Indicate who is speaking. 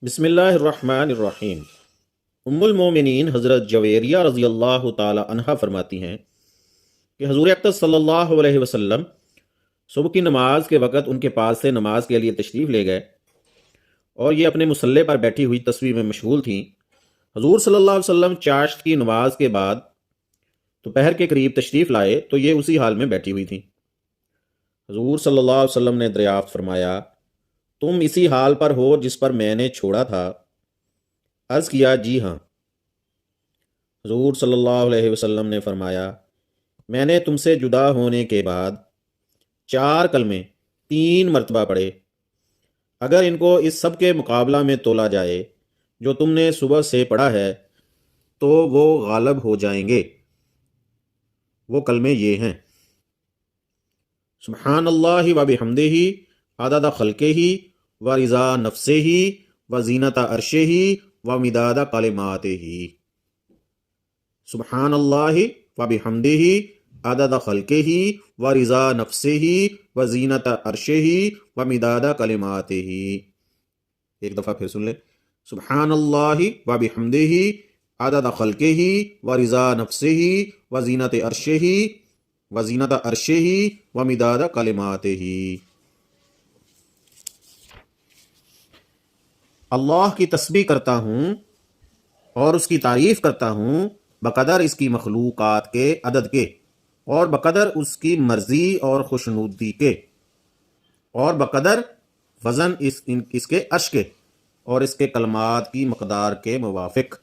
Speaker 1: بسم اللہ الرحمن الرحیم۔ ام المومنین حضرت جویریہ رضی اللہ تعالی عنہا فرماتی ہیں کہ حضور اقدس صلی اللہ علیہ وسلم صبح کی نماز کے وقت ان کے پاس سے نماز کے لیے تشریف لے گئے اور یہ اپنے مصلے پر بیٹھی ہوئی تصویر میں مشغول تھیں۔ حضور صلی اللہ علیہ وسلم چاشت کی نماز کے بعد دوپہر کے قریب تشریف لائے تو یہ اسی حال میں بیٹھی ہوئی تھیں۔ حضور صلی اللہ علیہ وسلم نے دریافت فرمایا، تم اسی حال پر ہو جس پر میں نے چھوڑا تھا؟ عرض کیا، جی ہاں۔ حضور صلی اللہ علیہ وسلم نے فرمایا، میں نے تم سے جدا ہونے کے بعد 4 کلمے 3 مرتبہ پڑھے، اگر ان کو اس سب کے مقابلہ میں تولا جائے جو تم نے صبح سے پڑھا ہے تو وہ غالب ہو جائیں گے۔ وہ کلمے یہ ہیں: سبحان اللہ و بحمدہ عدد خلقہ و رضا نفسہ و زینت عرشہ و مداد کلماتہ۔ سبحان اللہ و بحمدہ عدد خلقہ و رضا نفسہ و زینت عرشہ و مداد کلماتہ۔ ایک دفعہ پھر سن لیں، سبحان اللہ و بحمدہ عدد خلقہ و رضا نفسہ و زینت عرشہ و مداد کلماتہ۔ اللہ کی تسبیح کرتا ہوں اور اس کی تعریف کرتا ہوں بقدر اس کی مخلوقات کے عدد کے، اور بقدر اس کی مرضی اور خوشنودی کے، اور بقدر وزن اس کے عرش کے اور اس کے کلمات کی مقدار کے موافق۔